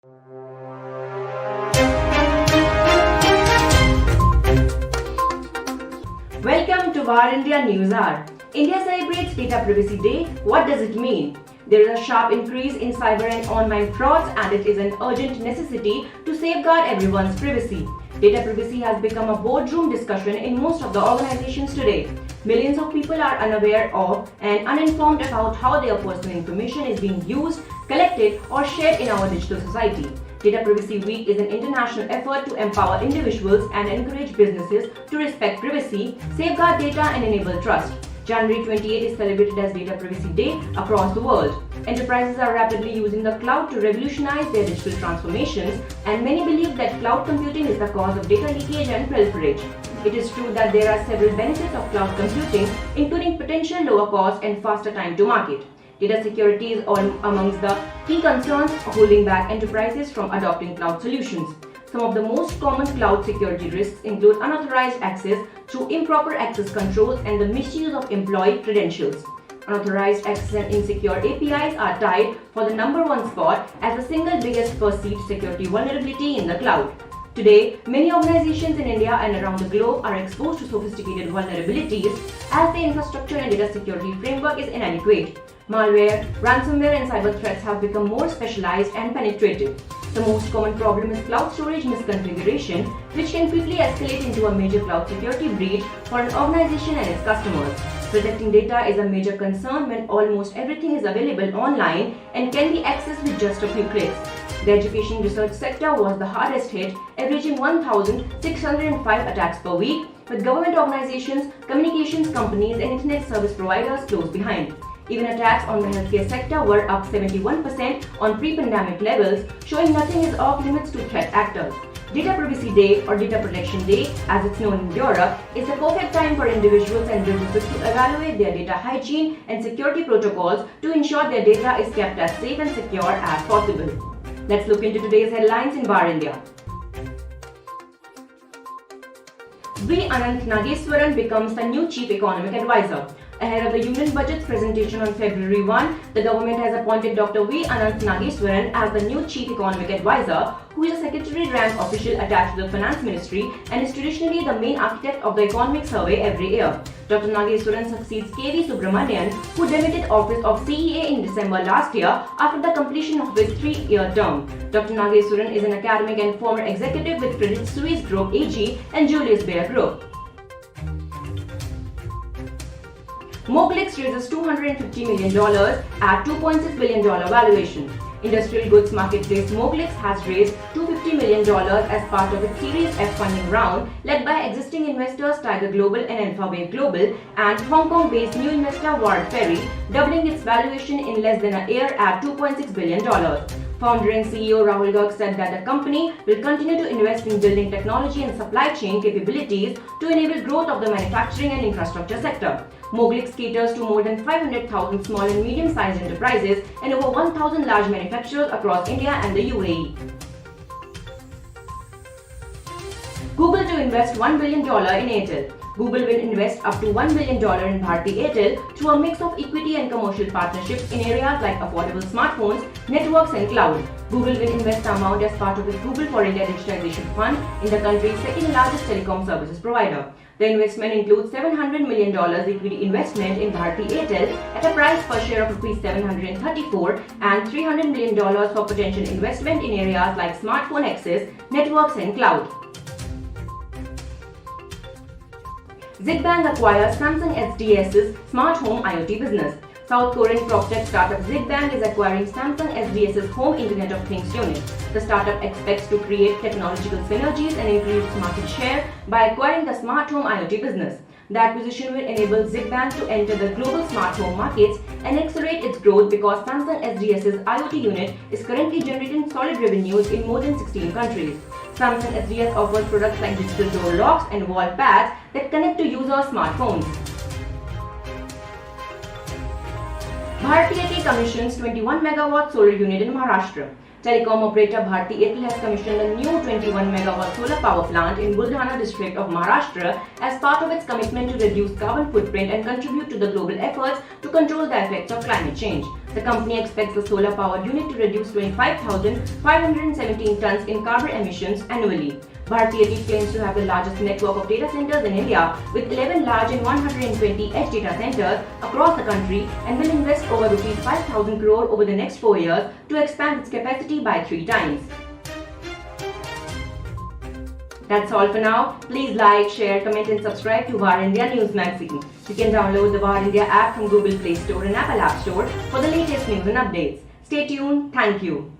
Welcome to VARINDIA News Hour. India celebrates Data Privacy Day. What does it mean? There is a sharp increase in cyber and online frauds, and it is an urgent necessity to safeguard everyone's privacy. Data privacy has become a boardroom discussion in most of the organizations today. Millions of people are unaware of and uninformed about how their personal information is being used, collected, or shared in our digital society. Data Privacy Week is an international effort to empower individuals and encourage businesses to respect privacy, safeguard data, and enable trust. January 28 is celebrated as Data Privacy Day across the world. Enterprises are rapidly using the cloud to revolutionize their digital transformations, and many believe that cloud computing is the cause of data leakage and pilferage. It is true that there are several benefits of cloud computing, including potential lower cost and faster time to market. Data security is amongst the key concerns holding back enterprises from adopting cloud solutions. Some of the most common cloud security risks include unauthorized access through improper access controls and the misuse of employee credentials. Unauthorized access and insecure APIs are tied for the number one spot as the single biggest perceived security vulnerability in the cloud. Today, many organizations in India and around the globe are exposed to sophisticated vulnerabilities as the infrastructure and data security framework is inadequate. Malware, ransomware, and cyber threats have become more specialized and penetrative. The most common problem is cloud storage misconfiguration, which can quickly escalate into a major cloud security breach for an organization and its customers. Protecting data is a major concern when almost everything is available online and can be accessed with just a few clicks. The education research sector was the hardest hit, averaging 1,605 attacks per week, with government organizations, communications companies, and internet service providers close behind. Even attacks on the healthcare sector were up 71% on pre-pandemic levels, showing nothing is off limits to threat actors. Data Privacy Day, or Data Protection Day as it's known in Europe, is the perfect time for individuals and businesses to evaluate their data hygiene and security protocols to ensure their data is kept as safe and secure as possible. Let's look into today's headlines in VARINDIA. Anantha Nageswaran becomes the new Chief Economic Advisor. Ahead of the Union Budget's presentation on February 1, the government has appointed Dr. Anantha Nageswaran as the new Chief Economic Advisor, who is a secretary-rank official attached to the Finance Ministry and is traditionally the main architect of the economic survey every year. Dr. Nageswaran succeeds K.V. Subramanian, who demitted office of CEA in December last year after the completion of his 3-year term. Dr. Nageswaran is an academic and former executive with Credit Suisse Group AG and Julius Baer Group. Moglix raises $250 million at $2.6 billion valuation. Industrial goods marketplace Moglix has raised $250 million as part of its Series F funding round, led by existing investors Tiger Global and Alphabet Global and Hong Kong-based new investor Ferry, doubling its valuation in less than a year at $2.6 billion. Founder and CEO Rahul Garg said that the company will continue to invest in building technology and supply chain capabilities to enable growth of the manufacturing and infrastructure sector. Moglix caters to more than 500,000 small and medium-sized enterprises and over 1,000 large manufacturers across India and the UAE. Google to invest $1 billion in Airtel. Google will invest up to $1 billion in BhartiAirtel through a mix of equity and commercial partnerships in areas like affordable smartphones, networks, and cloud. Google will invest the amount as part of its Google for India Digitization Fund in the country's second largest telecom services provider. The investment includes $700 million equity investment in BhartiAirtel at a price per share of ₹734 and $300 million for potential investment in areas like smartphone access, networks, and cloud. Zigbang acquires Samsung SDS's smart home IoT business. South Korean PropTech startup Zigbang is acquiring Samsung SDS's home Internet of Things unit. The startup expects to create technological synergies and increase market share by acquiring the smart home IoT business. The acquisition will enable Zigbang to enter the global smart home markets and accelerate its growth because Samsung SDS's IoT unit is currently generating solid revenues in more than 16 countries. Samsung SDS offers products like digital door locks and wall pads that connect to users' smartphones. BhartiAirtel commissions 21 megawatt solar unit in Maharashtra. Telecom operator BhartiAirtel has commissioned a new 21 megawatt solar power plant in Buldhana district of Maharashtra as part of its commitment to reduce carbon footprint and contribute to the global efforts to control the effects of climate change. The company expects the solar power unit to reduce 25,517 tons in carbon emissions annually. BhartiAirtel claims to have the largest network of data centers in India with 11 large and 120 edge data centers across the country and will invest over Rs 5,000 crore over the next 4 years to expand its capacity by 3 times. That's all for now. Please like, share, comment and subscribe to VARINDIA News Magazine. You can download the VARINDIA app from Google Play Store and Apple App Store for the latest news and updates. Stay tuned. Thank you.